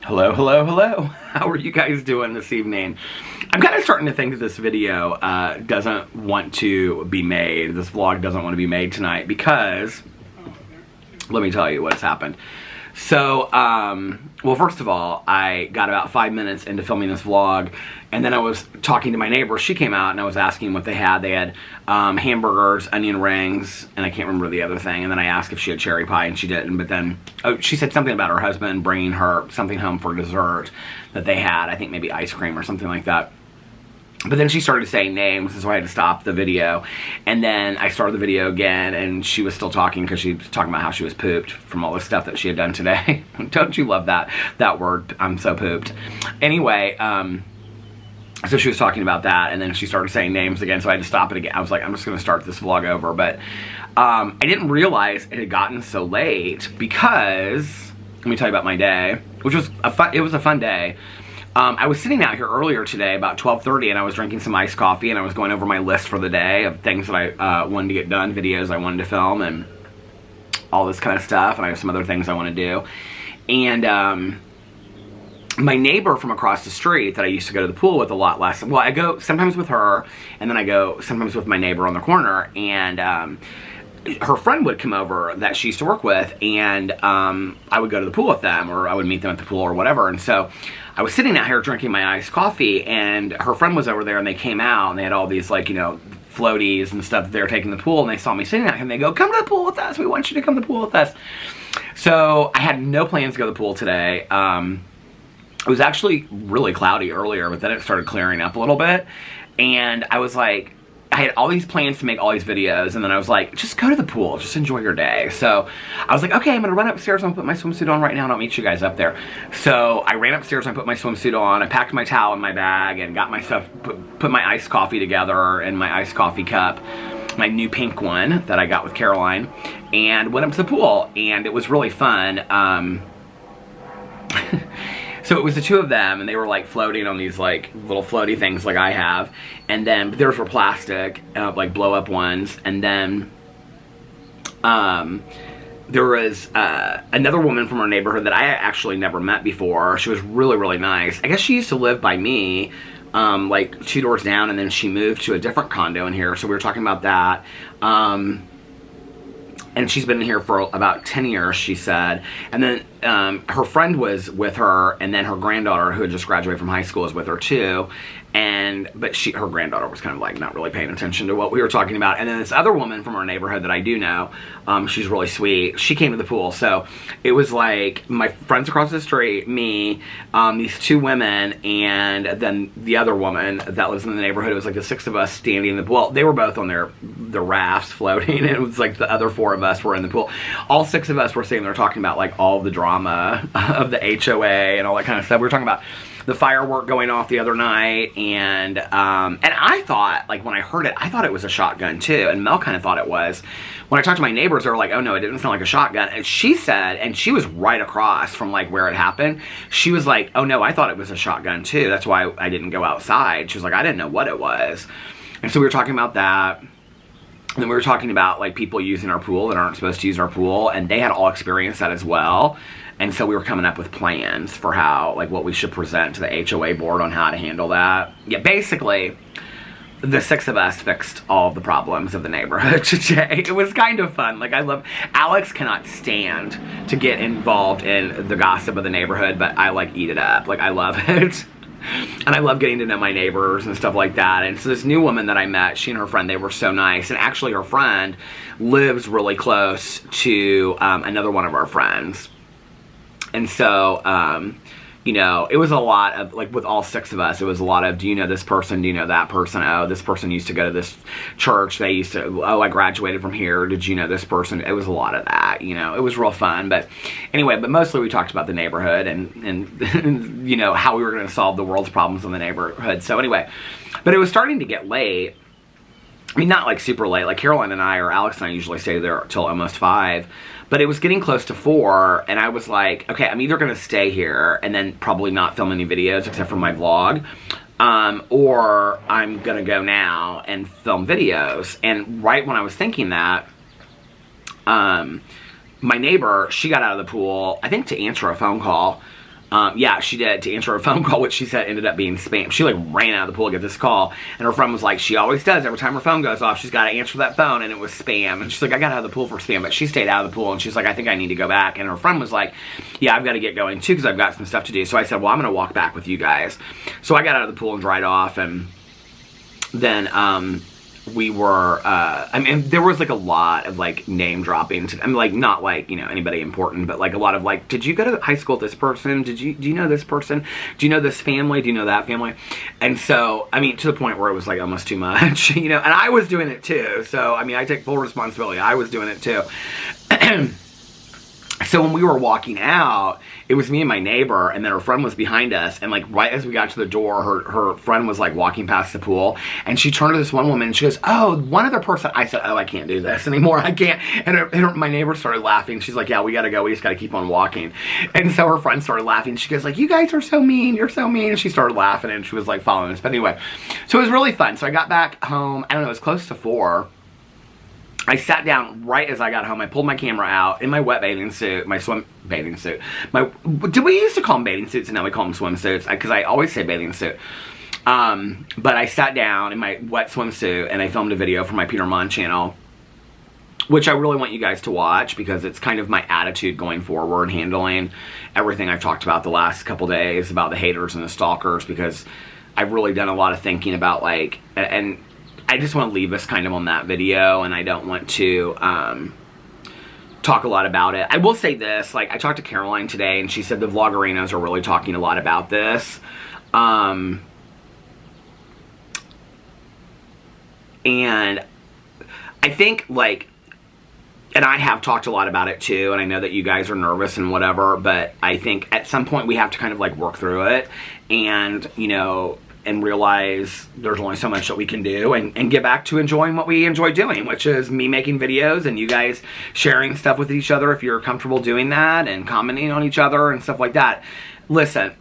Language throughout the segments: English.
Hello, hello, hello. How are you guys doing this evening? I'm kind of starting to think that this video doesn't want to be made. This vlog doesn't want to be made tonight because, let me tell you what's happened. So, well, first of all, I got about 5 minutes into filming this vlog, and then I was talking to my neighbor. She came out, and I was asking what they had. They had hamburgers, onion rings, and I can't remember the other thing. And then I asked if she had cherry pie, and she didn't. But then she said something about her husband bringing her something home for dessert that they had. I think maybe ice cream or something like that. But then she started saying names, and so I had to stop the video. And then I started the video again, and she was still talking because she was talking about how she was pooped from all the stuff that she had done today. Don't you love that word? I'm so pooped. Anyway, so she was talking about that, and then she started saying names again, so I had to stop it again. I was like, I'm just going to start this vlog over. But I didn't realize it had gotten so late because, let me tell you about my day, which was it was a fun day. I was sitting out here earlier today about 12:30, and I was drinking some iced coffee, and I was going over my list for the day of things that I wanted to get done, videos I wanted to film, and all this kind of stuff, and I have some other things I want to do. And my neighbor from across the street that I used to go to the pool with a lot less, well, I go sometimes with her, and then I go sometimes with my neighbor on the corner, and her friend would come over that she used to work with, and I would go to the pool with them, or I would meet them at the pool or whatever. And so I was sitting out here drinking my iced coffee, and her friend was over there, and they came out, and they had all these, like, you know, floaties and stuff that they were taking to the pool, and they saw me sitting out here, and they go, "Come to the pool with us, we want you to come to the pool with us." So I had no plans to go to the pool today. It was actually really cloudy earlier, but then it started clearing up a little bit, and I was like, I had all these plans to make all these videos, and then I was like, just go to the pool, just enjoy your day. So I was like, okay, I'm gonna run upstairs and put my swimsuit on right now, and I'll meet you guys up there. So I ran upstairs and I put my swimsuit on, I packed my towel in my bag, and got my stuff, put my iced coffee together in my iced coffee cup, my new pink one that I got with Caroline, and went up to the pool, and it was really fun. So it was the two of them, and they were like floating on these like little floaty things like I have, and then theirs were plastic, like blow up ones. And then there was another woman from our neighborhood that I actually never met before. She was really, really nice. I guess she used to live by me, like 2 doors down, and then she moved to a different condo in here, so we were talking about that. And she's been in here for about 10 years, she said. And then her friend was with her, and then her granddaughter, who had just graduated from high school, is with her too. But her granddaughter was kind of like not really paying attention to what we were talking about. And then this other woman from our neighborhood that I do know, she's really sweet. She came to the pool. So it was like my friends across the street, me, these two women, and then the other woman that lives in the neighborhood. It was like the 6 of us standing in the pool. Well, they were both on their rafts floating, and it was like the other 4 of us were in the pool. All 6 of us were sitting there talking about like all the drama of the HOA and all that kind of stuff. We were talking about the firework going off the other night, and I thought, like, when I heard it, I thought it was a shotgun too, and Mel kind of thought it was. When I talked to my neighbors, they were like, oh no, it didn't sound like a shotgun. And she said, and she was right across from like where it happened, she was like, oh no, I thought it was a shotgun too, that's why I didn't go outside. She was like, I didn't know what it was. And so we were talking about that. And then we were talking about like people using our pool that aren't supposed to use our pool, and they had all experienced that as well. And so we were coming up with plans for how, like, what we should present to the HOA board on how to handle that. Yeah, basically, the 6 of us fixed all of the problems of the neighborhood today. It was kind of fun. Like, Alex cannot stand to get involved in the gossip of the neighborhood, but I, like, eat it up. Like, I love it. And I love getting to know my neighbors and stuff like that. And so this new woman that I met, she and her friend, they were so nice. And actually her friend lives really close to another one of our friends. And so, you know, it was a lot of, like, with all 6 of us, it was a lot of, do you know this person? Do you know that person? Oh, this person used to go to this church. They used to, oh, I graduated from here. Did you know this person? It was a lot of that, you know. It was real fun. But anyway, but mostly we talked about the neighborhood and you know, how we were going to solve the world's problems in the neighborhood. So anyway, but it was starting to get late. I mean, not like super late. Like Caroline and I, or Alex and I, usually stay there till almost 5. But it was getting close to 4, and I was like, okay, I'm either going to stay here and then probably not film any videos except for my vlog, or I'm going to go now and film videos. And right when I was thinking that, my neighbor, she got out of the pool, I think to answer a phone call, Yeah, she did, to answer a phone call, which she said ended up being spam. She like ran out of the pool to get this call, and her friend was like, she always does. Every time her phone goes off, she's got to answer that phone, and it was spam. And she's like, I got out of the pool for spam, but she stayed out of the pool, and she's like, I think I need to go back. And her friend was like, yeah, I've got to get going too, because I've got some stuff to do. So I said, well, I'm going to walk back with you guys. So I got out of the pool and dried off, and then we were, I mean, there was like a lot of like name dropping. I mean, like not like, you know, anybody important, but like a lot of like, did you go to high school with this person? Do you know this person? Do you know this family? Do you know that family? And so, I mean, to the point where it was like almost too much, you know, and I was doing it too. So, I mean, I take full responsibility. I was doing it too. So when we were walking out, it was me and my neighbor, and then her friend was behind us, and like right as we got to the door, her friend was like walking past the pool, and she turned to this one woman and she goes, oh, one other person. I said, oh, I can't do this anymore. I can't. And my neighbor started laughing. She's like, yeah, we gotta go. We just gotta keep on walking. And so her friend started laughing. She goes like, you guys are so mean. You're so mean. And she started laughing, and she was like following us. But anyway, so it was really fun. So I got back home, I don't know, it was close to 4. I sat down right as I got home. I pulled my camera out in my wet bathing suit, my swim bathing suit. Did we used to call them bathing suits, and now we call them swimsuits? Because I always say bathing suit. But I sat down in my wet swimsuit, and I filmed a video for my Peter Monn channel, which I really want you guys to watch, because it's kind of my attitude going forward, handling everything I've talked about the last couple days about the haters and the stalkers, because I've really done a lot of thinking about like, and I just want to leave us kind of on that video, and I don't want to talk a lot about it. I will say this, like I talked to Caroline today, and she said the vloggerinos are really talking a lot about this. And I think like, and I have talked a lot about it too, and I know that you guys are nervous and whatever, but I think at some point we have to kind of like work through it, and you know, and realize there's only so much that we can do, and get back to enjoying what we enjoy doing, which is me making videos and you guys sharing stuff with each other if you're comfortable doing that, and commenting on each other and stuff like that. Listen,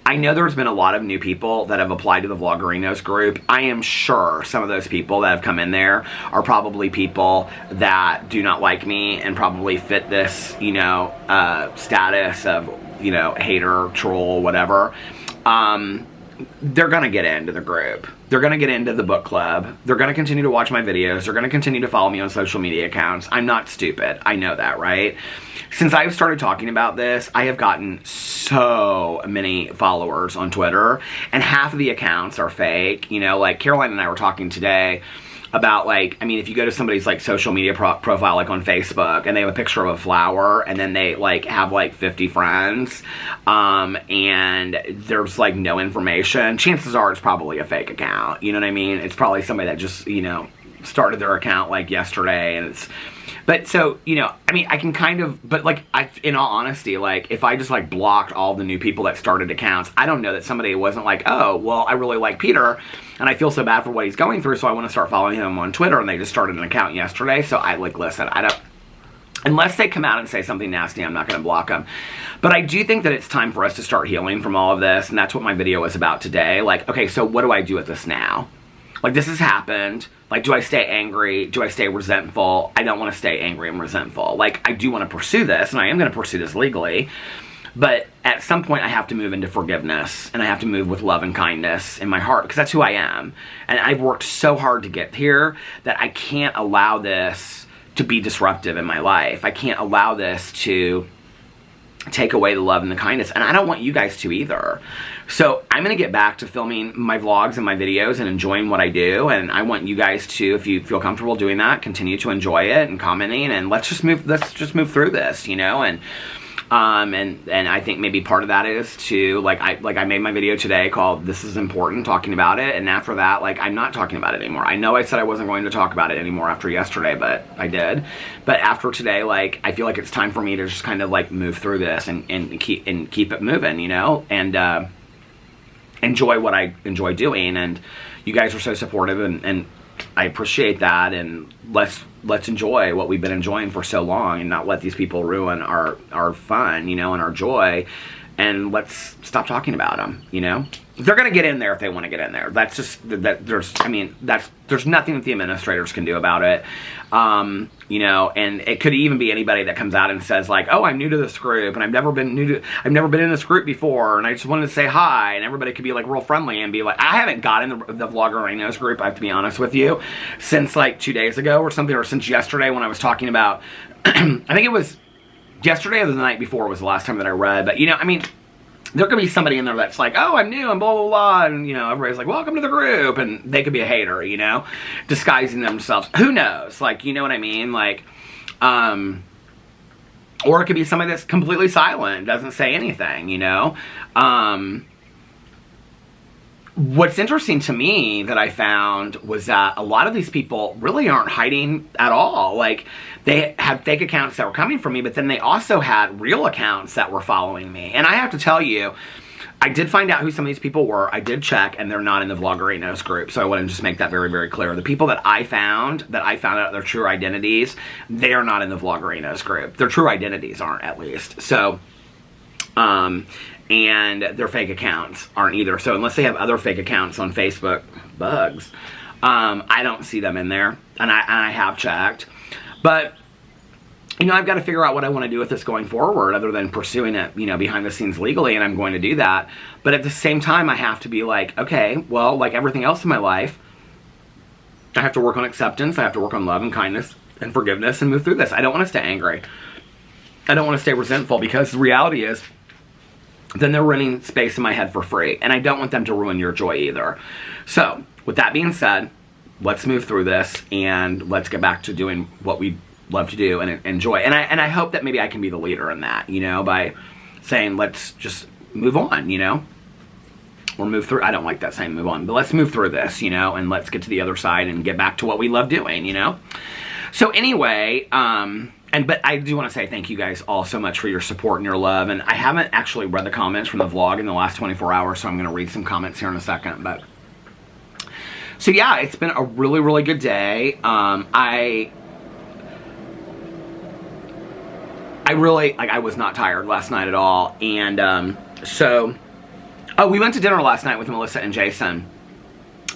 I know there's been a lot of new people that have applied to the Vloggerinos group. I am sure some of those people that have come in there are probably people that do not like me and probably fit this, you know, status of, you know, hater, troll, whatever. They're gonna get into the group. They're gonna get into the book club. They're gonna continue to watch my videos. They're gonna continue to follow me on social media accounts. I'm not stupid. I know that, right? Since I've started talking about this, I have gotten so many followers on Twitter, and half of the accounts are fake. You know, like Caroline and I were talking today about like, I mean, if you go to somebody's like social media profile, like on Facebook, and they have a picture of a flower, and then they like have like 50 friends, and there's like no information, chances are it's probably a fake account. You know what I mean? It's probably somebody that just, you know, started their account like yesterday, and it's, but so, you know, I mean, I can kind of, but like, in all honesty, like, if I just like blocked all the new people that started accounts, I don't know that somebody wasn't like, oh, well, I really like Peter, and I feel so bad for what he's going through, so I want to start following him on Twitter, and they just started an account yesterday, so I like, listen, I don't, unless they come out and say something nasty, I'm not going to block them. But I do think that it's time for us to start healing from all of this, and that's what my video was about today. Like, okay, so what do I do with this now? Like, this has happened. Like, do I stay angry? Do I stay resentful? I don't want to stay angry and resentful. Like, I do want to pursue this, and I am going to pursue this legally. But at some point, I have to move into forgiveness, and I have to move with love and kindness in my heart, because that's who I am. And I've worked so hard to get here that I can't allow this to be disruptive in my life. I can't allow this to take away the love and the kindness, and I don't want you guys to either. So I'm going to get back to filming my vlogs and my videos and enjoying what I do, and I want you guys to, if you feel comfortable doing that, continue to enjoy it and commenting, and let's just move through this, you know. And I think maybe part of that is to, like I made my video today called This Is Important, talking about it, and after that, like, I'm not talking about it anymore. I know I said I wasn't going to talk about it anymore after yesterday, but I did. But after today, like, I feel like it's time for me to just kind of like move through this and keep it moving, you know, and enjoy what I enjoy doing. And you guys are so supportive, and I appreciate that, and let's enjoy what we've been enjoying for so long, and not let these people ruin our fun, you know, and our joy, and let's stop talking about them, you know. they're going to get in there if they want to get in there. That's just, there's nothing that the administrators can do about it. You know, and it could even be anybody that comes out and says like, oh, I'm new to this group and I've never been in this group before and I just wanted to say hi, and everybody could be like real friendly and be like, I haven't got in the Vloggerinos group, I have to be honest with you, since like 2 days ago or something, or since yesterday when I was talking about, I think it was yesterday or the night before was the last time that I read, but you know, I mean, there could be somebody in there that's like, oh, I'm new, and blah, blah, blah, and, you know, everybody's like, welcome to the group, and they could be a hater, you know, disguising themselves. Who knows? Like, you know what I mean? Like, or it could be somebody that's completely silent, doesn't say anything, you know? What's interesting to me that I found was that a lot of these people really aren't hiding at all. Like, they had fake accounts that were coming from me, but then they also had real accounts that were following me. And I have to tell you, I did find out who some of these people were. I did check, and they're not in the Vloggerinos group. So I want to just make that very, very clear. The people that I found out their true identities, they are not in the Vloggerinos group. Their true identities aren't, at least. So, and their fake accounts aren't either. So unless they have other fake accounts on Facebook, bugs, I don't see them in there. And I have checked. But, you know, I've got to figure out what I want to do with this going forward other than pursuing it, you know, behind the scenes legally, and I'm going to do that. But at the same time, I have to be like, okay, well, like everything else in my life, I have to work on acceptance, I have to work on love and kindness and forgiveness and move through this. I don't want to stay angry. I don't want to stay resentful, because the reality is, then they're running space in my head for free, and I don't want them to ruin your joy either. So, with that being said, let's move through this, and let's get back to doing what we love to do and enjoy. And I hope that maybe I can be the leader in that, you know, by saying, let's just move on, you know, or move through. I don't like that saying move on, but let's move through this, you know, and let's get to the other side and get back to what we love doing, you know. So anyway, but I do want to say thank you guys all so much for your support and your love. And I haven't actually read the comments from the vlog in the last 24 hours, so I'm going to read some comments here in a second. But so yeah, it's been a really, really good day. I really, like, I was not tired last night at all. And we went to dinner last night with Melissa and Jason.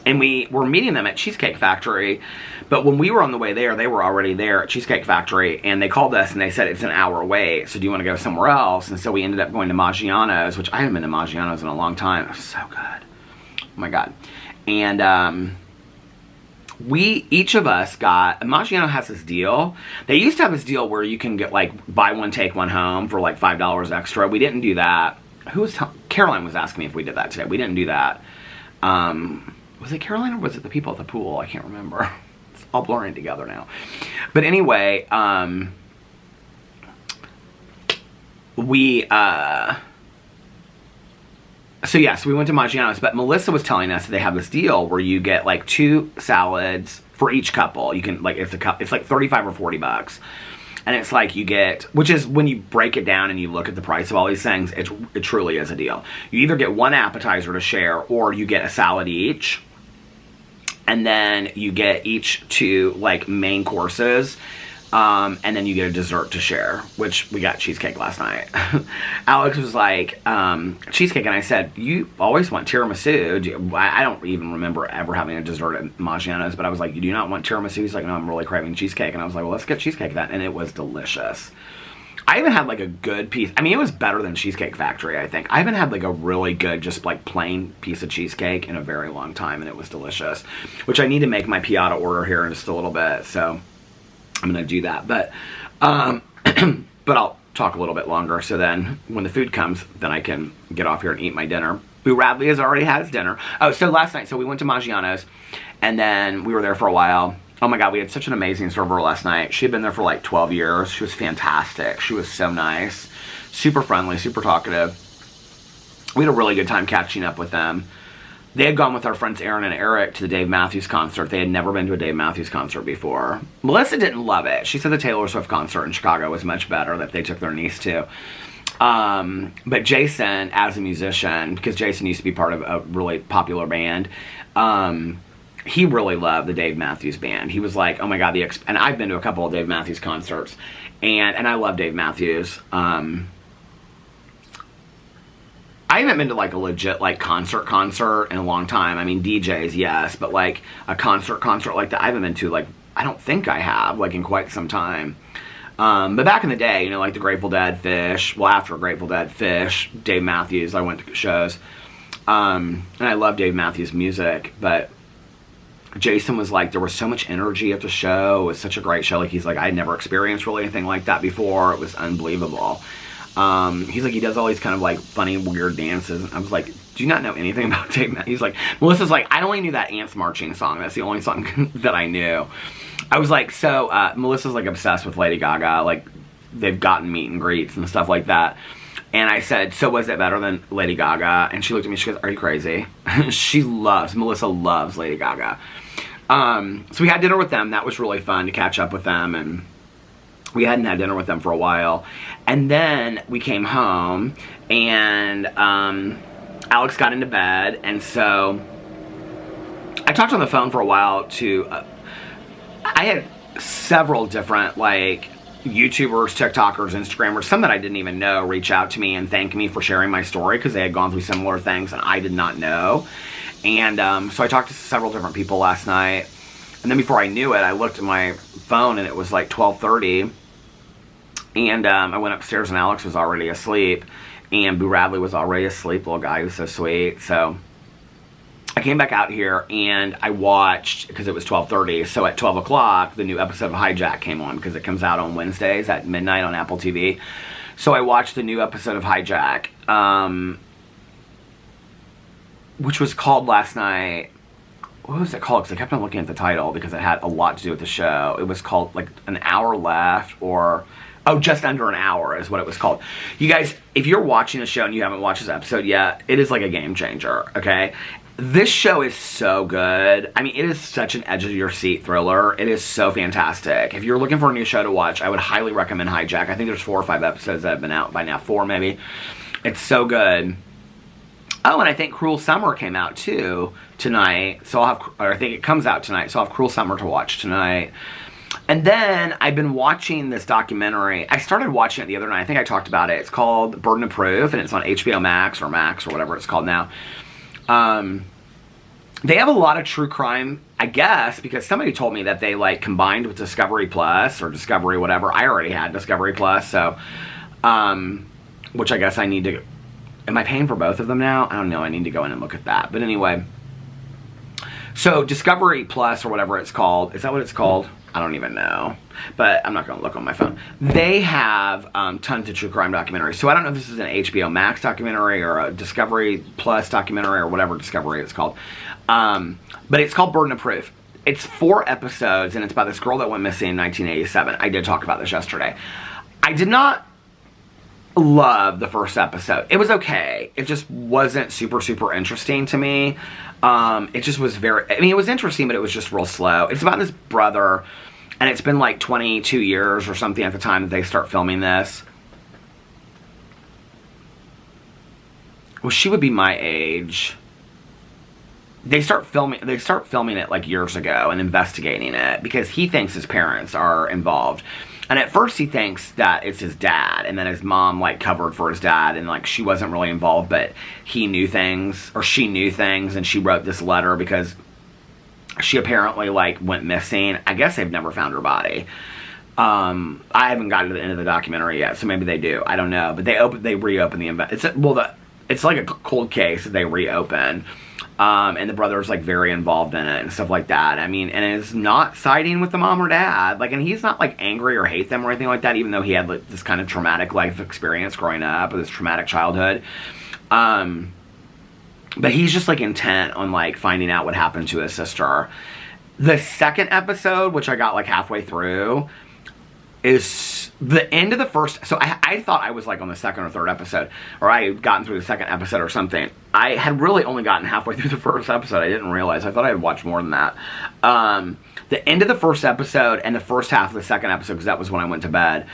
And we were meeting them at Cheesecake Factory. But when we were on the way there, they were already there at Cheesecake Factory. And they called us and they said, it's an hour away, so do you want to go somewhere else? And so we ended up going to Maggiano's, which I haven't been to Maggiano's in a long time. It was so good. Oh my God. And each of us got, Maggiano has this deal. They used to have this deal where you can get, like, buy one, take one home for like $5 extra. We didn't do that. Caroline was asking me if we did that today. We didn't do that. Was it Caroline or was it the people at the pool? I can't remember. It's all blurring together now. But anyway, so we went to Maggiano's, but Melissa was telling us that they have this deal where you get like 2 salads for each couple. You can, like, it's like 35 or 40 bucks. And it's like you get, which is when you break it down and you look at the price of all these things, it truly is a deal. You either get one appetizer to share or you get a salad each. And then you get each 2 like main courses. And then you get a dessert to share, which we got cheesecake last night. Alex was like, cheesecake, and I said, you always want tiramisu. I don't even remember ever having a dessert at Maggiano's, but I was like, you do not want tiramisu? He's like, no, I'm really craving cheesecake. And I was like, well, let's get cheesecake then. And it was delicious. I haven't had like a good piece. I mean, it was better than Cheesecake Factory, I think. I haven't had like a really good, just like plain piece of cheesecake in a very long time, and it was delicious. Which I need to make my Piata order here in just a little bit, so I'm gonna do that. But but I'll talk a little bit longer, so then when the food comes, then I can get off here and eat my dinner. Boo Radley has already had his dinner. Oh, so last night, so we went to Maggiano's, and then we were there for a while. Oh my God, we had such an amazing server last night. She had been there for like 12 years. She was fantastic. She was so nice, super friendly, super talkative. We had a really good time catching up with them. They had gone with our friends Aaron and Eric to the Dave Matthews concert. They had never been to a Dave Matthews concert before. Melissa didn't love it. She said the Taylor Swift concert in Chicago was much better, that they took their niece to. But Jason, as a musician, because Jason used to be part of a really popular band, he really loved the Dave Matthews Band. He was like, oh my God, and I've been to a couple of Dave Matthews concerts, and I love Dave Matthews. I I haven't been to like a legit like concert in a long time. I mean, DJs, yes, but like a concert like that, I haven't been to, like, I don't think I have, like, in quite some time. But back in the day, you know, like the Grateful Dead, Fish, well, after Grateful Dead, Fish, Dave Matthews, I went to shows. And I love Dave Matthews' music, but Jason was like, there was so much energy at the show. It was such a great show. Like, he's like, I'd never experienced really anything like that before. It was unbelievable. He's like, he does all these kind of like funny, weird dances. And I was like, do you not know anything about Dave Matthews? He's like, Melissa's like, I only knew that Ants Marching song. That's the only song that I knew. I was like, so, Melissa's like obsessed with Lady Gaga. Like, they've gotten meet and greets and stuff like that. And I said, so was it better than Lady Gaga? And she looked at me, she goes, are you crazy? Melissa loves Lady Gaga. So we had dinner with them. That was really fun to catch up with them. And we hadn't had dinner with them for a while. And then we came home and, Alex got into bed. And so I talked on the phone for a while to, I had several different, like, YouTubers, TikTokers, Instagrammers, some that I didn't even know, reach out to me and thank me for sharing my story because they had gone through similar things and I did not know. And so I talked to several different people last night. And then before I knew it, I looked at my phone and it was like 12:30. And I went upstairs and Alex was already asleep. And Boo Radley was already asleep, little guy who's so sweet. So I came back out here and I watched, because it was 12:30, so at 12 o'clock, the new episode of Hijack came on, because it comes out on Wednesdays at midnight on Apple TV. So I watched the new episode of Hijack, which was called last night, what was it called? Because I kept on looking at the title, because it had a lot to do with the show. It was called, like, An Hour Left, or, oh, Just Under an Hour is what it was called. You guys, if you're watching a show and you haven't watched this episode yet, it is like a game changer, okay? This show is so good. I mean, it is such an edge-of-your-seat thriller. It is so fantastic. If you're looking for a new show to watch, I would highly recommend Hijack. I think there's 4 or 5 episodes that have been out by now. 4, maybe. It's so good. Oh, and I think Cruel Summer came out, too, tonight. So I'll have, or I think it comes out tonight, so I'll have Cruel Summer to watch tonight. And then I've been watching this documentary. I started watching it the other night. I think I talked about it. It's called Burden of Proof, and it's on HBO Max or whatever it's called now. They have a lot of true crime, I guess, because somebody told me that they, like, combined with Discovery Plus or Discovery whatever. I already had Discovery Plus, so, which I guess I need to, am I paying for both of them now? I don't know. I need to go in and look at that. But anyway, so Discovery Plus or whatever it's called, is that what it's called? I don't even know, but I'm not going to look on my phone. They have tons of true crime documentaries. So I don't know if this is an HBO Max documentary or a Discovery Plus documentary or whatever Discovery it's called. But it's called Burden of Proof. It's 4 episodes, and it's about this girl that went missing in 1987. I did talk about this yesterday. I did not love the first episode. It was okay. It just wasn't super, super interesting to me. It just was very, I mean, it was interesting, but it was just real slow. It's about this brother, and it's been like 22 years or something at the time that they start filming this. Well, she would be my age. They start filming it like years ago and investigating it because he thinks his parents are involved. And at first he thinks that it's his dad, and then his mom, like, covered for his dad, and, like, she wasn't really involved, but he knew things, or she knew things, and she wrote this letter because she apparently, like, went missing. I guess they've never found her body. I haven't gotten to the end of the documentary yet, so maybe they do. I don't know. But they reopen the it's like a cold case that they reopen. And the brother's, like, very involved in it and stuff like that. I mean, and is not siding with the mom or dad. Like, and he's not, like, angry or hate them or anything like that, even though he had, like, this kind of traumatic life experience growing up, or this traumatic childhood. But he's just, like, intent on, like, finding out what happened to his sister. The second episode, which I got, like, halfway through, is the end of the first. So I thought I was, like, on the second or third episode, or I had gotten through the second episode or something. I had really only gotten halfway through the first episode. I didn't realize. I thought I had watched more than that. The end of the first episode and the first half of the second episode, because that was when I went to bed,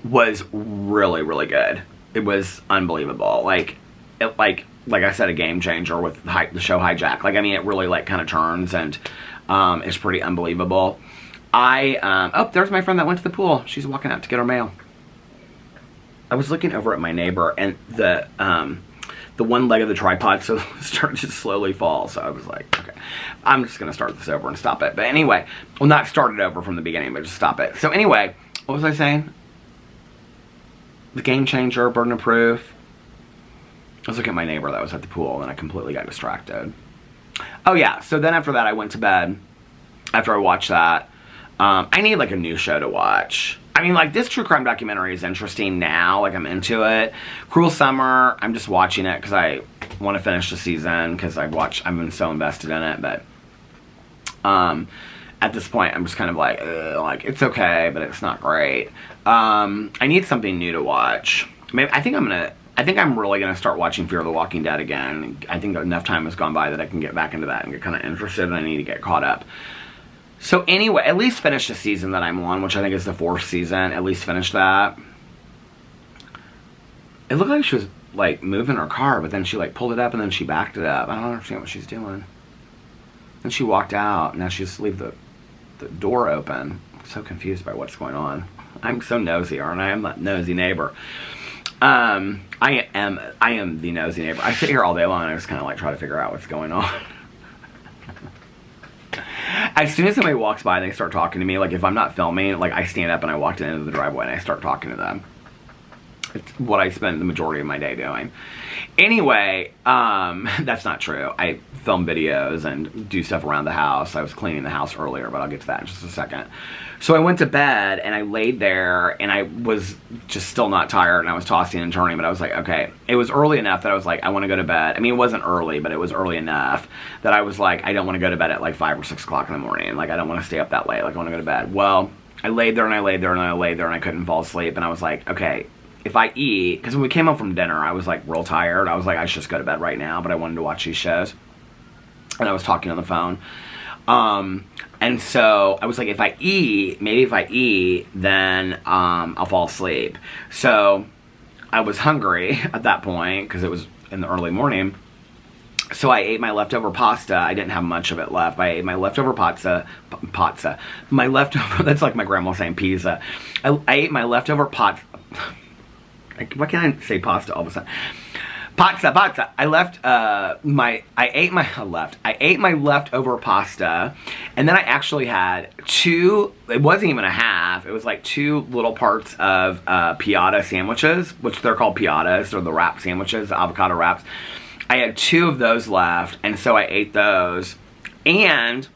was really, really good. It was unbelievable. Like I said, a game changer with the show Hijack. Like, I mean, it really, like, kind of turns, and it's pretty unbelievable. Oh, there's my friend that went to the pool. She's walking out to get her mail. I was looking over at my neighbor, and the one leg of the tripod started to slowly fall. So I was like, okay, I'm just gonna start this over and stop it. But anyway, well, not start it over from the beginning, but just stop it. So anyway, what was I saying? The game changer, burden of proof. I was looking at my neighbor that was at the pool, and I completely got distracted. Oh yeah, so then after that I went to bed. After I watched that, I need like a new show to watch. I mean, like, this true crime documentary is interesting now. Like, I'm into it. Cruel Summer, I'm just watching it because I want to finish the season because I've been so invested in it. But at this point, I'm just kind of like, it's okay, but it's not great. I need something new to watch. Maybe I think I'm really gonna start watching Fear the Walking Dead again. I think enough time has gone by that I can get back into that and get kind of interested, and I need to get caught up. So anyway, at least finish the season that I'm on, which I think is the 4th season. At least finish that. It looked like she was, like, moving her car, but then she, like, pulled it up and then she backed it up. I don't understand what she's doing. Then she walked out. Now she just leave the door open. I'm so confused by what's going on. I'm so nosy, aren't I? I'm that nosy neighbor. I am the nosy neighbor. I sit here all day long and I just kind of, like, try to figure out what's going on. As soon as somebody walks by and they start talking to me, like, if I'm not filming, like, I stand up and I walk to the end of the driveway and I start talking to them. It's what I spend the majority of my day doing. Anyway, that's not true. I film videos and do stuff around the house. I was cleaning the house earlier, but I'll get to that in just a second. So I went to bed and I laid there and I was just still not tired and I was tossing and turning, but I was like, okay. It was early enough that I was like, I want to go to bed. I mean, it wasn't early, but it was early enough that I was like, I don't want to go to bed at like 5 or 6 o'clock in the morning. Like, I don't want to stay up that late. Like, I want to go to bed. Well, I laid there and I laid there and I laid there and I couldn't fall asleep. And I was like, okay, if I eat, because when we came home from dinner, I was like real tired. I was like, I should just go to bed right now, but I wanted to watch these shows. And I was talking on the phone. And so I was like, maybe if I eat, then I'll fall asleep. So I was hungry at that point because it was in the early morning. So I ate my leftover pasta. I didn't have much of it left. I ate my leftover pasta. My leftover, that's like my grandma saying pizza. I ate my leftover why can't I say pasta all of a sudden? Pazza. I ate my leftover pasta, and then I actually had 2, it wasn't even a half, it was like 2 little parts of piata sandwiches, which they're called piatas, or the wrap sandwiches, the avocado wraps. I had 2 of those left, and so I ate those, and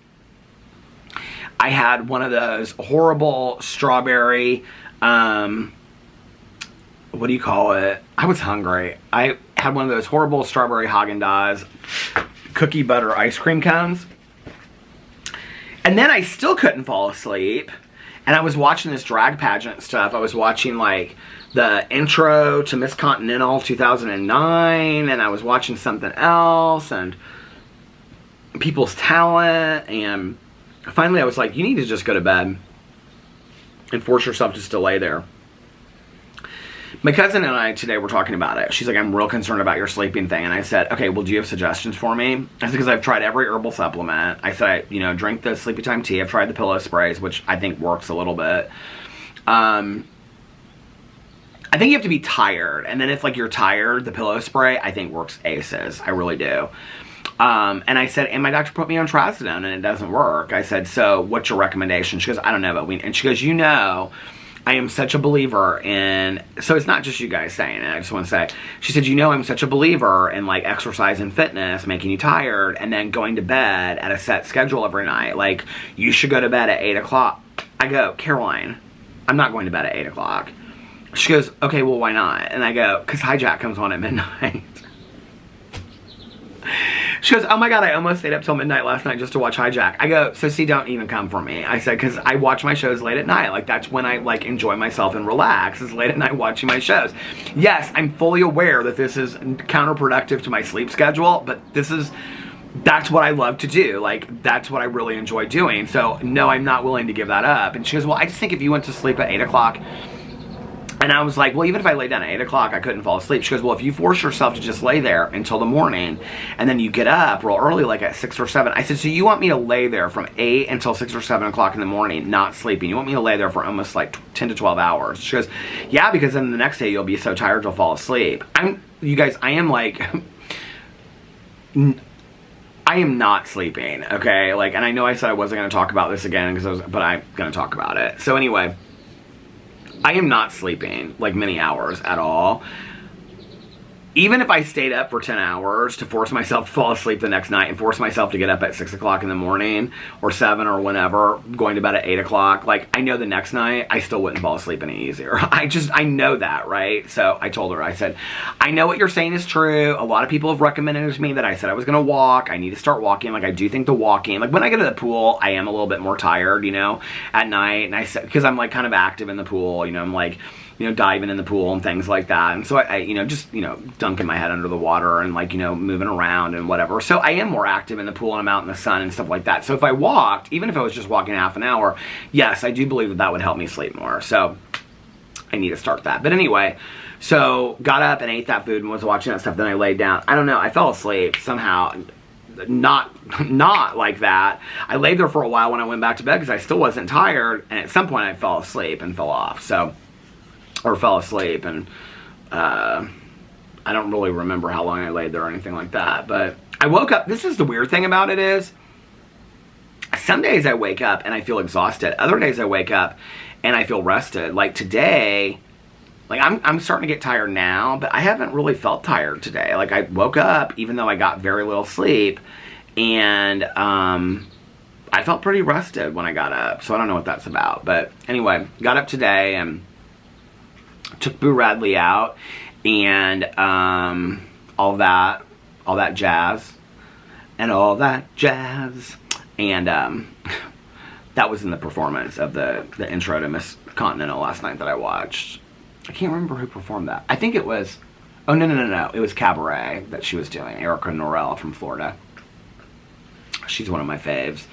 I had one of those horrible strawberry, what do you call it? I was hungry. I had one of those horrible strawberry Haagen-Dazs cookie butter ice cream cones. And then I still couldn't fall asleep. And I was watching this drag pageant stuff. I was watching, like, the intro to Miss Continental 2009. And I was watching something else. And People's Talent. And finally I was like, you need to just go to bed and force yourself just to lay there. My cousin and I today were talking about it. She's like, I'm real concerned about your sleeping thing. And I said, okay, well, do you have suggestions for me? I said, because I've tried every herbal supplement. I said, drink the Sleepy Time tea. I've tried the pillow sprays, which I think works a little bit. I think you have to be tired. And then if, like, you're tired, the pillow spray, I think works aces. I really do. And I said, and my doctor put me on trazodone and it doesn't work. I said, so what's your recommendation? She goes, I don't know, but and she goes, I am such a believer in, so it's not just you guys saying it, I just want to say, she said, I'm such a believer in, like, exercise and fitness, making you tired, and then going to bed at a set schedule every night. Like, you should go to bed at 8 o'clock. I go, Caroline, I'm not going to bed at 8 o'clock. She goes, okay, well, why not? And I go, because Hijack comes on at midnight. She goes, oh my god, I almost stayed up till midnight last night just to watch Hijack. I go, so see, don't even come for me. I said, because I watch my shows late at night. Like, that's when I, like, enjoy myself and relax, is late at night watching my shows. Yes, I'm fully aware that this is counterproductive to my sleep schedule, but that's what I love to do. Like, that's what I really enjoy doing. So, no, I'm not willing to give that up. And she goes, well, I just think if you went to sleep at 8 o'clock And I was like, well, even if I lay down at 8 o'clock, I couldn't fall asleep. She goes, well, if you force yourself to just lay there until the morning, and then you get up real early, like at 6 or 7. I said, so you want me to lay there from 8 until 6 or 7 o'clock in the morning, not sleeping? You want me to lay there for almost like 10 to 12 hours? She goes, yeah, because then the next day you'll be so tired you'll fall asleep. You guys, I am like... I am not sleeping, okay? Like, and I know I said I wasn't going to talk about this again, but I'm going to talk about it. So anyway, I am not sleeping, like, many hours at all. Even if I stayed up for 10 hours to force myself to fall asleep the next night and force myself to get up at 6 o'clock in the morning or 7 or whenever, going to bed at 8 o'clock, like, I know the next night I still wouldn't fall asleep any easier. I know that, right? So I told her, I said, I know what you're saying is true. A lot of people have recommended to me that I said I was going to walk. I need to start walking. Like, I do think the walking, like, when I go to the pool, I am a little bit more tired, you know, at night. And I said, because I'm, like, kind of active in the pool, you know, I'm, like, you know, diving in the pool and things like that. And so I, you know, just, you know, dunking my head under the water and, like, you know, moving around and whatever. So I am more active in the pool and I'm out in the sun and stuff like that. So if I walked, even if I was just walking half an hour, yes, I do believe that that would help me sleep more. So I need to start that. But anyway, so got up and ate that food and was watching that stuff. Then I laid down. I don't know. I fell asleep somehow. Not like that. I laid there for a while when I went back to bed because I still wasn't tired. And at some point I fell asleep and fell off. So... or fell asleep, and I don't really remember how long I laid there or anything like that, but I woke up. This is the weird thing about it is, some days I wake up and I feel exhausted. Other days I wake up and I feel rested. Like today, like I'm starting to get tired now, but I haven't really felt tired today. Like I woke up, even though I got very little sleep, and I felt pretty rested when I got up, so I don't know what that's about. But anyway, got up today and took Boo Radley out and all that jazz and all that jazz, and that was in the performance of the intro to Miss Continental last night that I watched. I can't remember who performed that. I think it was, oh no, it was Cabaret that she was doing, Erica Norrell from Florida. She's one of my faves.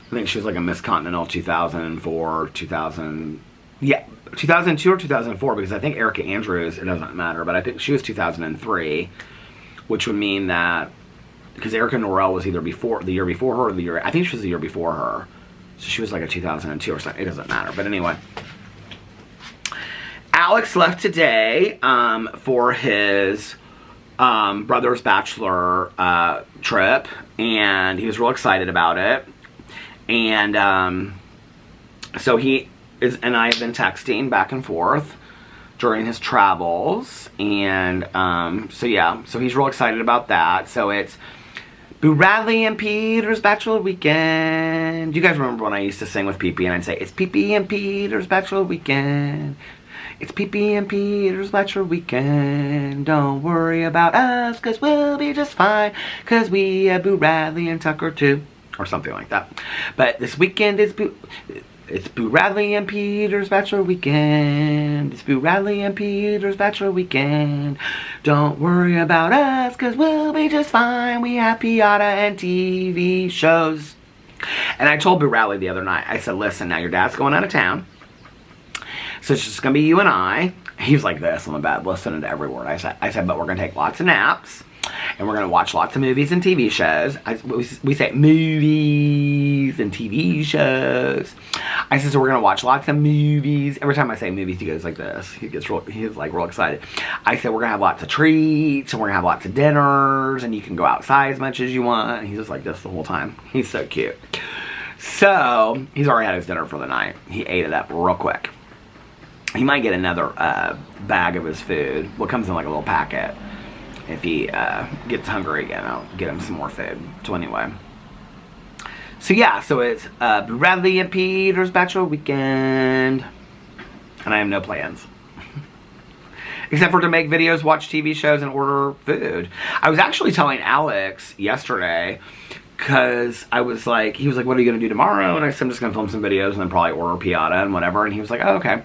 I think she was like a Miss Continental 2004, 2002 or 2004, because I think Erica Andrews, it doesn't matter, but I think she was 2003, which would mean that, because Erica Norrell was either the year before her or I think she was the year before her, so she was like a 2002 or something, it doesn't matter, but anyway. Alex left today for his brother's bachelor trip, and he was real excited about it, and so he and I have been texting back and forth during his travels, and so yeah, so he's real excited about that. So it's Boo Radley and Peter's bachelor weekend. Do you guys remember when I used to sing with Pee-Pee and I'd say, it's Pee-Pee and Peter's bachelor weekend. It's Pee-Pee and Peter's bachelor weekend. Don't worry about us, cause we'll be just fine, cause we have Boo Radley and Tucker too. Or something like that. But this weekend is it's Boo Radley and Peter's bachelor weekend. It's Boo Radley and Peter's bachelor weekend. Don't worry about us, cause we'll be just fine. We have piata and TV shows. And I told Boo Radley the other night, I said, listen, now your dad's going out of town, so it's just gonna be you and I. He was like this on the bed, listening to every word I said, but we're gonna take lots of naps. And we're going to watch lots of movies and TV shows. We say movies and TV shows. I said, so we're going to watch lots of movies. Every time I say movies, he goes like this. He's like real excited. I said, we're going to have lots of treats, and we're going to have lots of dinners, and you can go outside as much as you want. And he's just like this the whole time. He's so cute. So, he's already had his dinner for the night. He ate it up real quick. He might get another bag of his food. Well, it comes in like a little packet. If he gets hungry again, I'll get him some more food. So anyway. So yeah, so it's Boo Radley and Peter's bachelor weekend. And I have no plans. Except for to make videos, watch TV shows, and order food. I was actually telling Alex yesterday, because I was like, he was like, what are you going to do tomorrow? And I said, I'm just going to film some videos and then probably order piata and whatever. And he was like, oh, okay.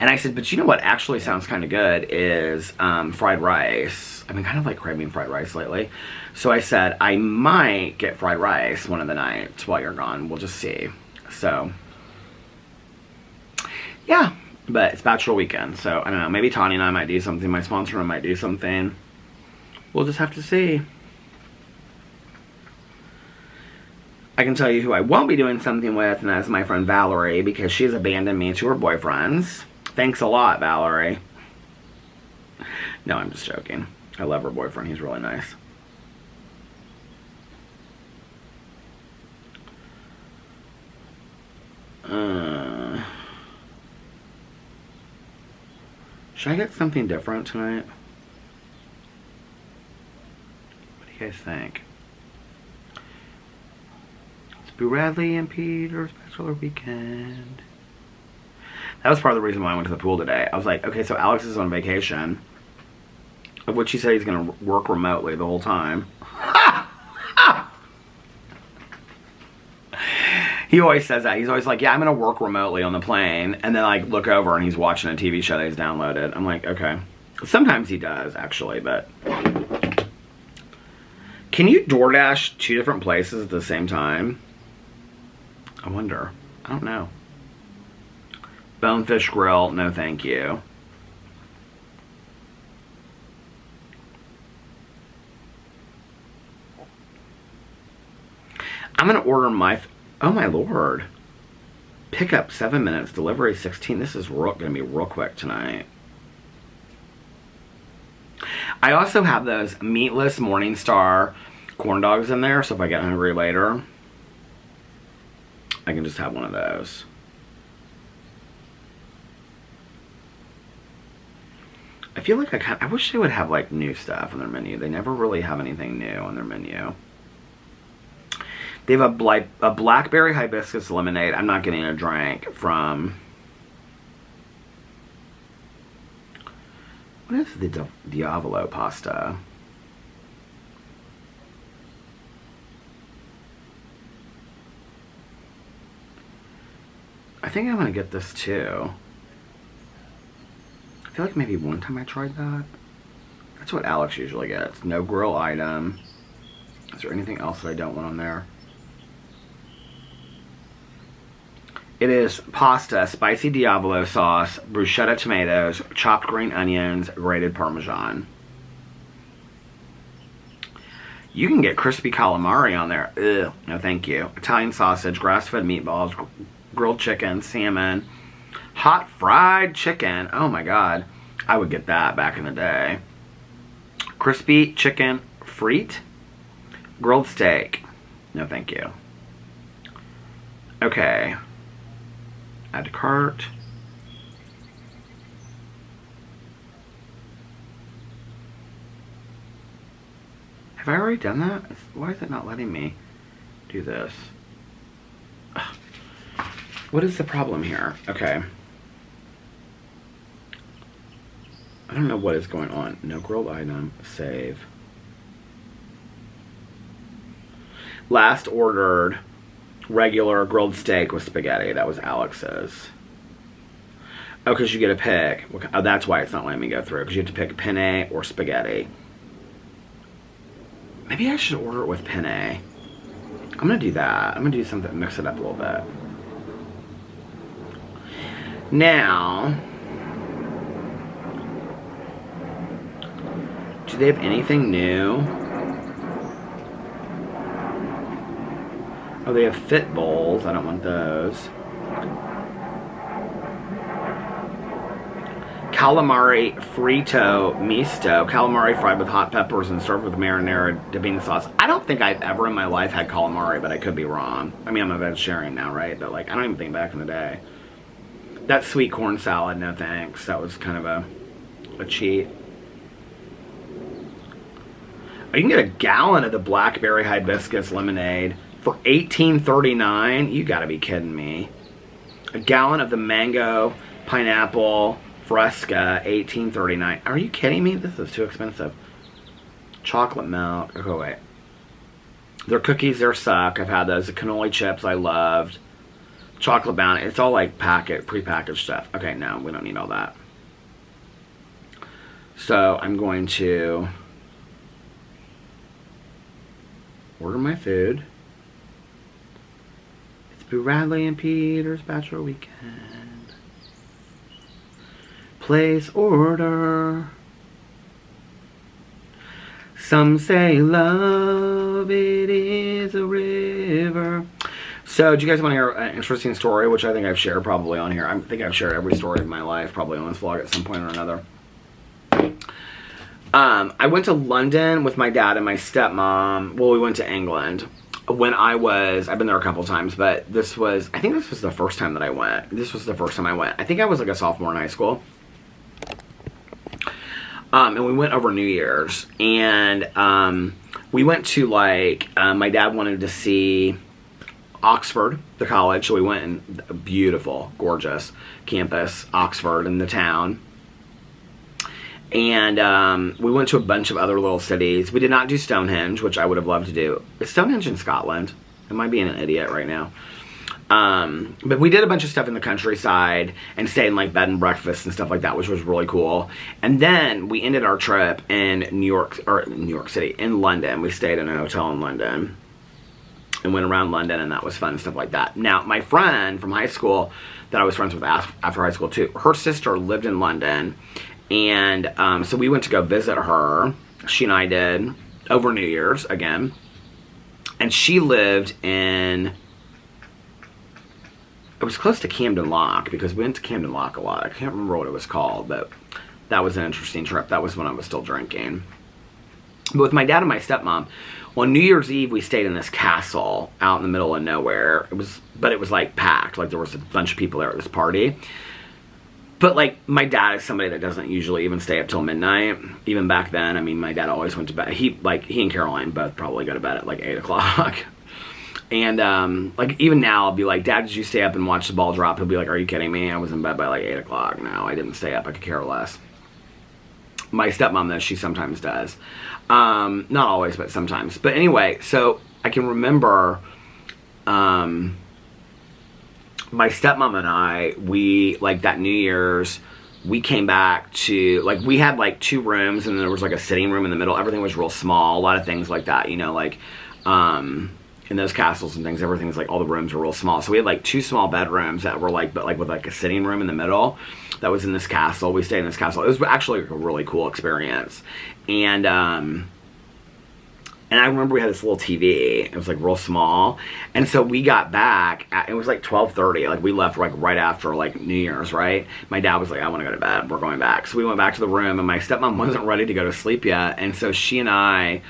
And I said, but you know what actually sounds kind of good is fried rice. I've been kind of like craving fried rice lately. So I said, I might get fried rice one of the nights while you're gone. We'll just see. So, yeah. But it's bachelor weekend, so I don't know. Maybe Tanya and I might do something. My sponsor might do something. We'll just have to see. I can tell you who I won't be doing something with, and that's my friend Valerie, because she's abandoned me to her boyfriends. Thanks a lot, Valerie. No, I'm just joking. I love her boyfriend. He's really nice. Should I get something different tonight? What do you guys think? It's Boo Radley and Peter's bachelor weekend. That was part of the reason why I went to the pool today. I was like, okay, so Alex is on vacation, of which he said he's going to work remotely the whole time. He always says that. He's always like, yeah, I'm going to work remotely on the plane. And then I look over and he's watching a TV show that he's downloaded. I'm like, okay. Sometimes he does, actually, but... Can you DoorDash 2 different places at the same time? I wonder. I don't know. Bonefish Grill, no thank you. I'm going to order my... Oh my lord. Pickup 7 minutes, delivery 16. This is going to be real quick tonight. I also have those meatless Morningstar corn dogs in there, so if I get hungry later, I can just have one of those. I feel like I wish they would have like new stuff on their menu. They never really have anything new on their menu. They have a blackberry hibiscus lemonade. I'm not getting a drink from... What is the Diavolo pasta? I think I'm going to get this too. I feel like maybe one time I tried that. That's what Alex usually gets. No grill item. Is there anything else that I don't want on there? It is pasta, spicy Diavolo sauce, bruschetta tomatoes, chopped green onions, grated Parmesan. You can get crispy calamari on there. Ugh, no thank you. Italian sausage, grass-fed meatballs, grilled chicken, salmon, hot fried chicken. Oh my god. I would get that back in the day. Crispy chicken frite, grilled steak. No thank you. Okay. Add to cart. Have I already done that? Why is it not letting me do this? Ugh. What is the problem here? Okay. I don't know what is going on. No grilled item. Save. Last ordered regular grilled steak with spaghetti. That was Alex's. Oh, because you get a pick. Oh, that's why it's not letting me go through. Because you have to pick penne or spaghetti. Maybe I should order it with penne. I'm going to do that. I'm going to do something, mix it up a little bit. Now, do they have anything new? Oh, they have fit bowls. I don't want those. Calamari frito misto. Calamari fried with hot peppers and served with marinara dipping sauce. I don't think I've ever in my life had calamari, but I could be wrong. I mean, I'm a vegetarian now, right? But like, I don't even think back in the day. That sweet corn salad, no thanks. That was kind of a cheat. You can get a gallon of the blackberry hibiscus lemonade for $18.39. You gotta be kidding me. A gallon of the mango pineapple fresca, $18.39. Are you kidding me? This is too expensive. Chocolate milk. Okay, wait. Their cookies, their suck. I've had those. The cannoli chips I loved. Chocolate bounty. It's all like pre-packaged stuff. Okay, no, we don't need all that. So I'm going to order my food. It's Boo Radley and Peter's bachelor weekend. place order. Some say love, it is a river. So, do you guys want to hear an interesting story, which I think I've shared probably on here? I think I've shared every story of my life probably on this vlog at some point or another. I went to London with my dad and my stepmom. Well, we went to England when I've been there a couple times, but I think this was the first time that I went. This was the first time I went. I think I was like a sophomore in high school. And we went over New Year's, and we went to my dad wanted to see Oxford, the college, so we went in a beautiful, gorgeous campus, Oxford, in the town. And we went to a bunch of other little cities. We did not do Stonehenge, which I would have loved to do. Is Stonehenge in Scotland? I might be an idiot right now. But we did a bunch of stuff in the countryside and stayed in like bed and breakfast and stuff like that, which was really cool. And then we ended our trip in New York City, in London. We stayed in a hotel in London and went around London, and that was fun, stuff like that. Now, my friend from high school that I was friends with after high school too, her sister lived in London. And so we went to go visit her. She and I did, over New Year's again. And she lived in, it was close to Camden Lock, because we went to Camden Lock a lot. I can't remember what it was called, but that was an interesting trip. That was when I was still drinking. But with my dad and my stepmom, on New Year's Eve, we stayed in this castle out in the middle of nowhere. It was like packed. Like there was a bunch of people there at this party. But, like, my dad is somebody that doesn't usually even stay up till midnight. Even back then, I mean, my dad always went to bed. He and Caroline both probably go to bed at, like, 8 o'clock. And, like, even now, I'll be like, Dad, did you stay up and watch the ball drop? He'll be like, are you kidding me? I was in bed by, like, 8 o'clock. No, I didn't stay up. I could care less. My stepmom, though, she sometimes does. Not always, but sometimes. But anyway, so I can remember... my stepmom and I, that New Year's, we came back to, like, we had, like, 2 rooms, and there was, like, a sitting room in the middle. Everything was real small, a lot of things like that, you know, like, in those castles and things, everything was, like, all the rooms were real small. So we had, like, 2 small bedrooms that were, like, but, like, with, like, a sitting room in the middle that was in this castle. We stayed in this castle. It was actually, like, a really cool experience. And I remember we had this little TV. It was, like, real small. And so we got back. It was, like, 12:30. Like, we left, like, right after, like, New Year's, right? My dad was like, I want to go to bed. We're going back. So we went back to the room, and my stepmom wasn't ready to go to sleep yet. And so she and I,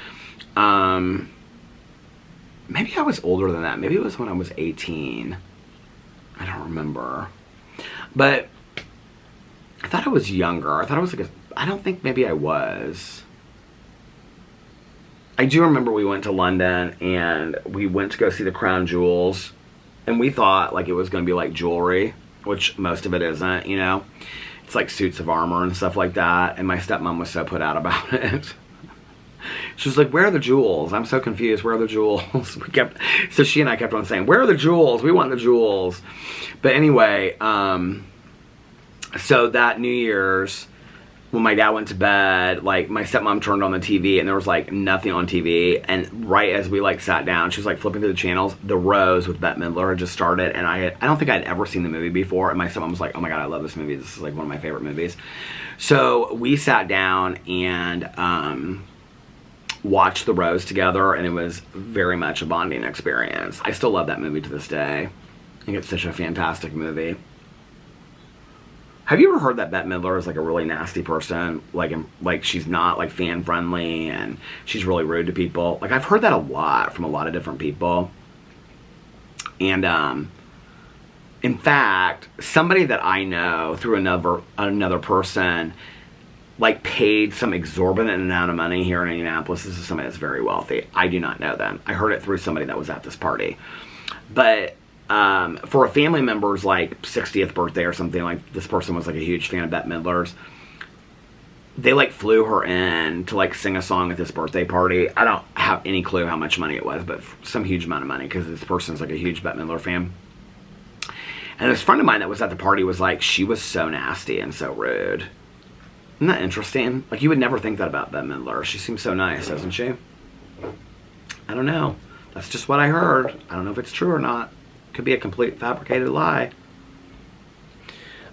maybe I was older than that. Maybe it was when I was 18. I don't remember. But I thought I was younger. I thought I was, like, I don't think maybe I was. I do remember we went to London, and we went to go see the Crown Jewels, and we thought, like, it was going to be, like, jewelry, which most of it isn't, you know? It's, like, suits of armor and stuff like that, and my stepmom was so put out about it. She was like, where are the jewels? I'm so confused. Where are the jewels? So she and I kept on saying, where are the jewels? We want the jewels. But anyway, so that New Year's, when my dad went to bed, like, my stepmom turned on the TV, and there was, like, nothing on TV, and right as we, like, sat down, she was, like, flipping through the channels, The Rose with Bette Midler had just started, and I don't think I'd ever seen the movie before, and my stepmom was like, oh my god, I love this movie, this is, like, one of my favorite movies. So we sat down and watched The Rose together, and it was very much a bonding experience. I still love that movie to this day. I think it's such a fantastic movie. Have you ever heard that Bette Midler is, like, a really nasty person? Like, she's not, like, fan-friendly, and she's really rude to people. Like, I've heard that a lot from a lot of different people. And, in fact, somebody that I know through another person, like, paid some exorbitant amount of money here in Indianapolis. This is somebody that's very wealthy. I do not know them. I heard it through somebody that was at this party. But... for a family member's, like, 60th birthday or something, like, this person was, like, a huge fan of Bette Midler's. They, like, flew her in to, like, sing a song at this birthday party. I don't have any clue how much money it was, but some huge amount of money, because this person's, like, a huge Bette Midler fan. And this friend of mine that was at the party was like, she was so nasty and so rude. Isn't that interesting? Like, you would never think that about Bette Midler. She seems so nice, doesn't she? I don't know. That's just what I heard. I don't know if it's true or not. Could be a complete fabricated lie.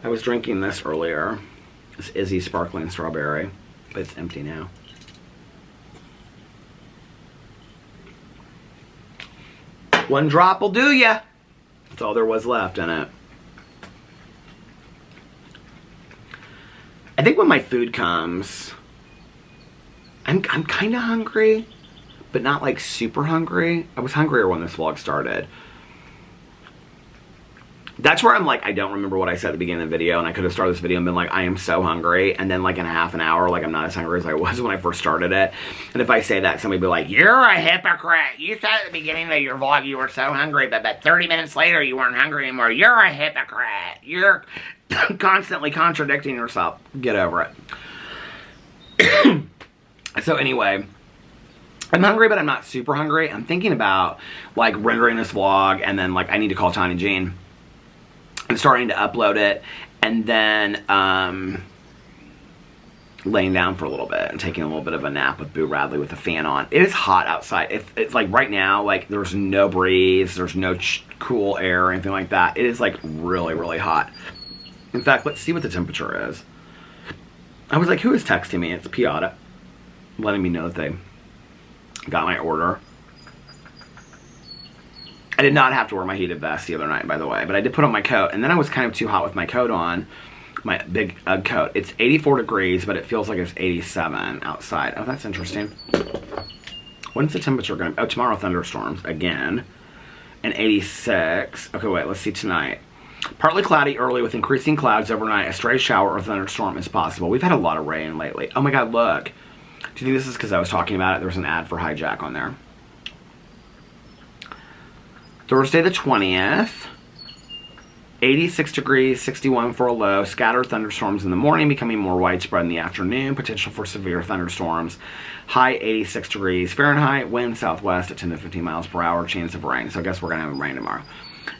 I was drinking this earlier. This Izzy Sparkling Strawberry, but it's empty now. One drop will do ya. That's all there was left in it. I think when my food comes, I'm kind of hungry, but not like super hungry. I was hungrier when this vlog started. That's where I'm like, I don't remember what I said at the beginning of the video, and I could have started this video and been like, I am so hungry, and then like in a half an hour, like I'm not as hungry as I was when I first started it. And if I say that, somebody will be like, you're a hypocrite. You said at the beginning of your vlog you were so hungry, but 30 minutes later you weren't hungry anymore. You're a hypocrite. You're constantly contradicting yourself. Get over it. So anyway, I'm hungry, but I'm not super hungry. I'm thinking about like rendering this vlog, and then like I need to call Tiny Jean. I'm starting to upload it, and then laying down for a little bit and taking a little bit of a nap with Boo Radley with the fan on. It is hot outside. It's like right now, like there's no breeze, there's no cool air or anything like that. It is like really, really hot. In fact, let's see what the temperature is. I was like, who is texting me? It's Piata, letting me know that they got my order. I did not have to wear my heated vest the other night, by the way, but I did put on my coat, and then I was kind of too hot with my coat on, my big Ugg coat. It's 84 degrees, but it feels like it's 87 outside. Oh, that's interesting. When's the temperature going to be? Oh, tomorrow thunderstorms again, and 86. Okay, wait, let's see tonight. Partly cloudy early with increasing clouds overnight. A stray shower or thunderstorm is possible. We've had a lot of rain lately. Oh my God, look. Do you think this is because I was talking about it? There was an ad for Hijack on there. Thursday the 20th, 86 degrees, 61 for a low, scattered thunderstorms in the morning, becoming more widespread in the afternoon, potential for severe thunderstorms, high 86 degrees Fahrenheit, wind southwest at 10 to 15 miles per hour, chance of rain. So I guess we're going to have rain tomorrow.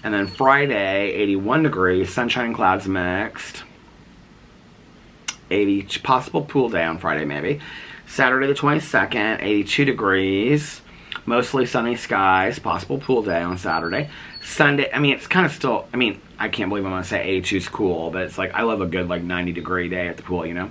And then Friday, 81 degrees, sunshine and clouds mixed, 80, possible pool day on Friday maybe. Saturday the 22nd, 82 degrees. Mostly sunny skies, possible pool day on Saturday. Sunday, I mean, it's kind of still, I mean, I can't believe I'm going to say 82 is cool, but it's like, I love a good, like, 90-degree day at the pool, you know?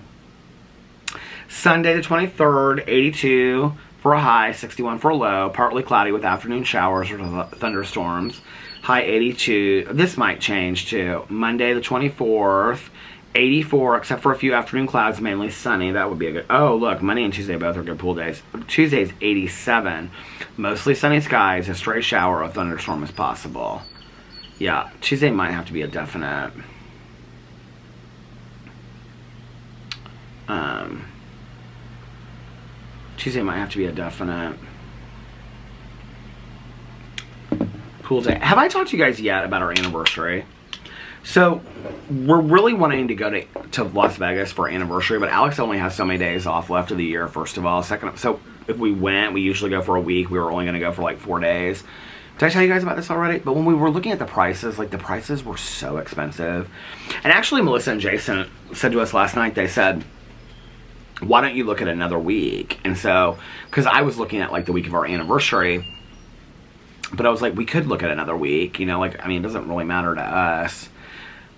Sunday the 23rd, 82 for a high, 61 for a low, partly cloudy with afternoon showers or thunderstorms. High 82, this might change too. Monday the 24th, 84, except for a few afternoon clouds, mainly sunny. That would be a good... Oh, look, Monday and Tuesday both are good pool days. Tuesday's 87. Mostly sunny skies. A stray shower or thunderstorm is possible. Yeah, Tuesday might have to be a definite... Tuesday might have to be a definite... pool day. Have I talked to you guys yet about our anniversary? So, we're really wanting to go to Las Vegas for our anniversary, but Alex only has so many days off left of the year, first of all. Second, so if we went, we usually go for a week. We were only going to go for like 4 days. Did I tell you guys about this already? But when we were looking at the prices, like the prices were so expensive. And actually, Melissa and Jason said to us last night, they said, why don't you look at another week? And so, because I was looking at like the week of our anniversary, but I was like, we could look at another week, you know, like, I mean, it doesn't really matter to us.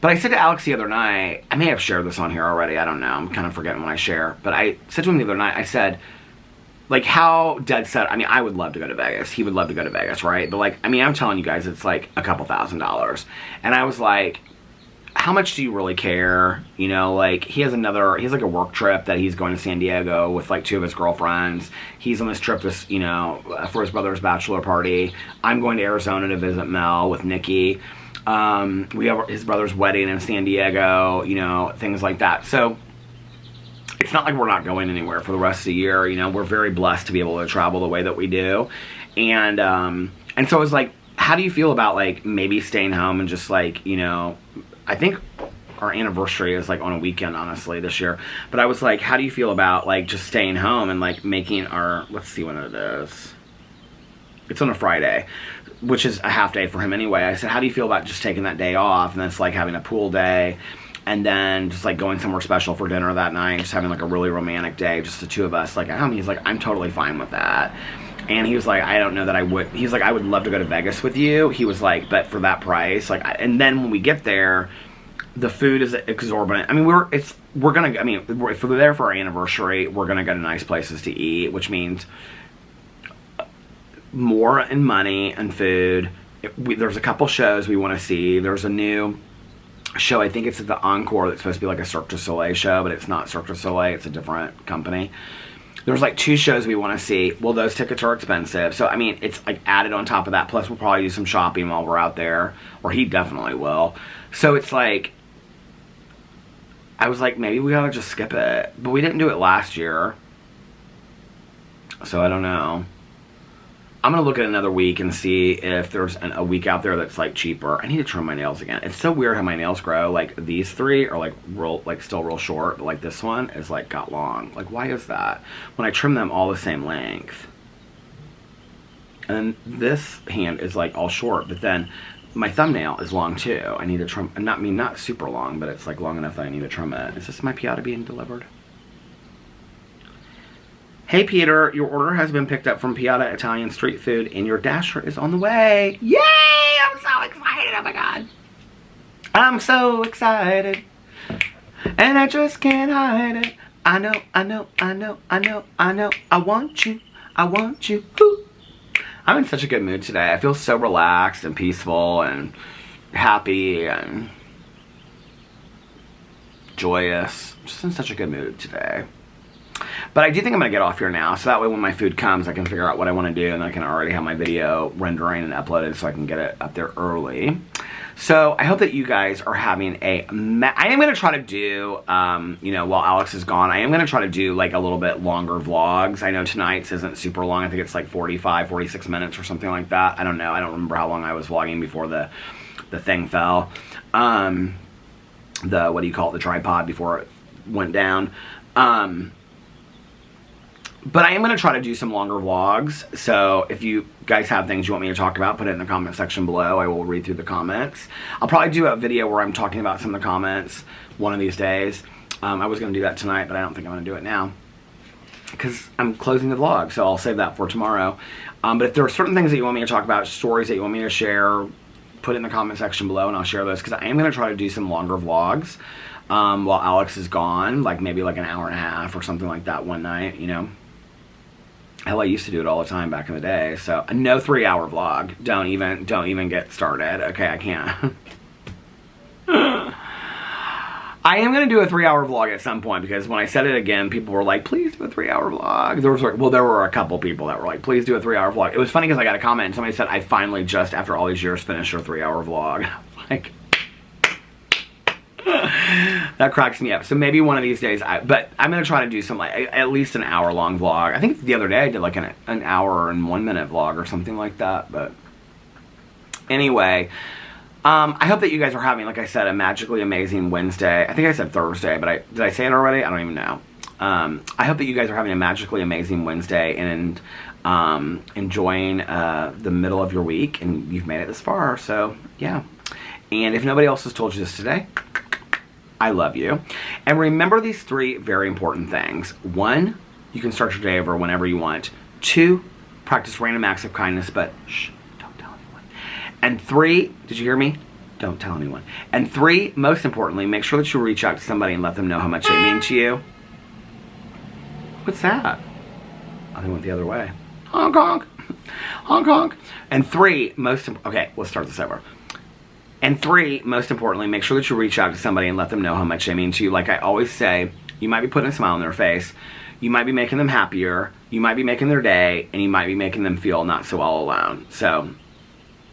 But I said to Alex the other night, I may have shared this on here already, I don't know, I'm kind of forgetting when I share. But I said to him the other night, I said, like, how dead set, I mean, I would love to go to Vegas. He would love to go to Vegas, right? But, like, I mean, I'm telling you guys, it's like a couple $1,000s. And I was like, how much do you really care? You know, like, he has like a work trip that he's going to San Diego with, like, 2 of his girlfriends. He's on this trip, you know, for his brother's bachelor party. I'm going to Arizona to visit Mel with Nikki. We have his brother's wedding in San Diego, you know, things like that. So it's not like we're not going anywhere for the rest of the year. You know, we're very blessed to be able to travel the way that we do. And so I was like, how do you feel about like maybe staying home and just like, you know, I think our anniversary is like on a weekend, honestly, this year. But I was like, how do you feel about like just staying home and like making our, let's see when it is. It's on a Friday, which is a half day for him anyway. I said, how do you feel about just taking that day off and then it's like having a pool day and then just like going somewhere special for dinner that night, just having like a really romantic day, just the 2 of us like at home. He's like, I'm totally fine with that. And he was like, I don't know that I would. He's like, I would love to go to Vegas with you. He was like, but for that price, like, and then when we get there, The food is exorbitant. I mean, if we're there for our anniversary, we're gonna go to nice places to eat, which means more in money and food. There's a couple shows we want to see. There's a new show, I think it's at the Encore, that's supposed to be like a Cirque du Soleil show, but it's not Cirque du Soleil, it's a different company. There's like 2 shows we want to see. Well, those tickets are expensive. So, I mean, it's like added on top of that. Plus, we'll probably do some shopping while we're out there. Or he definitely will. So, it's like, I was like, maybe we ought to just skip it. But we didn't do it last year. So, I don't know. I'm going to look at another week and see if there's a week out there that's like cheaper. I need to trim my nails again. It's so weird how my nails grow. Like these 3 are like still real short, but like this one is like got long. Like why is that? When I trim them all the same length. And this hand is like all short, but then my thumbnail is long too. I need to trim, not super long, but it's like long enough that I need to trim it. Is this my Piata being delivered? Hey Peter, your order has been picked up from Piata Italian Street Food and your dasher is on the way. Yay! I'm so excited, oh my god. I'm so excited. And I just can't hide it. I know. I want you. Ooh. I'm in such a good mood today. I feel so relaxed and peaceful and happy and joyous. I'm just in such a good mood today. But I do think I'm going to get off here now, so that way when my food comes, I can figure out what I want to do, and I can already have my video rendering and uploaded so I can get it up there early. So I hope that you guys are having I am going to try to do, you know, while Alex is gone, I am going to try to do like a little bit longer vlogs. I know tonight's isn't super long. I think it's like 45, 46 minutes or something like that. I don't know. I don't remember how long I was vlogging before the thing fell. What do you call it? The tripod before it went down. But I am going to try to do some longer vlogs, so if you guys have things you want me to talk about, put it in the comment section below. I will read through the comments. I'll probably do a video where I'm talking about some of the comments one of these days. I was going to do that tonight, but I don't think I'm going to do it now because I'm closing the vlog, so I'll save that for tomorrow. But if there are certain things that you want me to talk about, stories that you want me to share, put it in the comment section below and I'll share those, because I am going to try to do some longer vlogs while Alex is gone, like maybe like an hour and a half or something like that one night, you know. Hell, I used to do it all the time back in the day. So no 3-hour vlog. Don't even get started. Okay, I can't. I am gonna do a 3-hour vlog at some point, because when I said it again, people were like, "Please do a 3-hour vlog." There were a couple people that were like, "Please do a 3-hour vlog." It was funny because I got a comment and somebody said, "I finally just after all these years finished your 3-hour vlog." Like. That cracks me up. So maybe one of these days, but I'm going to try to do some, like, at least an hour-long vlog. I think the other day I did, like, an hour and 1 minute vlog or something like that, but anyway, I hope that you guys are having, like I said, a magically amazing Wednesday. I think I said Thursday, but did I say it already? I don't even know. I hope that you guys are having a magically amazing Wednesday and enjoying the middle of your week, and you've made it this far, so, yeah. And if nobody else has told you this today, I love you. And remember these 3 very important things. 1, you can start your day over whenever you want. 2, practice random acts of kindness, but shh, don't tell anyone. And 3, did you hear me? Don't tell anyone. And 3, most importantly, make sure that you reach out to somebody and let them know how much they mean to you. What's that? Oh, they went the other way. Honk, honk. Honk, honk. And 3, okay, let's start this over. And 3, most importantly, make sure that you reach out to somebody and let them know how much they mean to you. Like I always say, you might be putting a smile on their face, you might be making them happier, you might be making their day, and you might be making them feel not so all alone. So,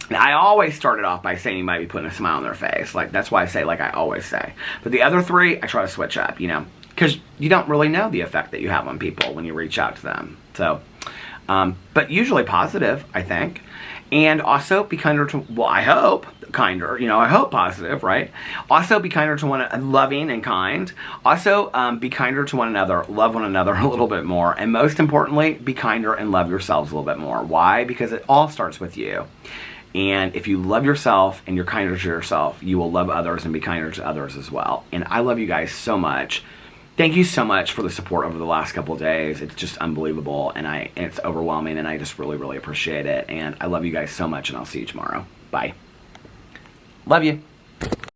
I always started off by saying you might be putting a smile on their face. Like, that's why I say, like I always say. But the other 3, I try to switch up, you know, because you don't really know the effect that you have on people when you reach out to them. So, but usually positive, I think. And also be kinder to, well, I hope, kinder, you know, I hope positive, right? Also be kinder to loving and kind. Also be kinder to one another, love one another a little bit more. And most importantly, be kinder and love yourselves a little bit more. Why? Because it all starts with you. And if you love yourself and you're kinder to yourself, you will love others and be kinder to others as well. And I love you guys so much. Thank you so much for the support over the last couple of days. It's just unbelievable, and it's overwhelming, and I just really, really appreciate it. And I love you guys so much, and I'll see you tomorrow. Bye. Love you.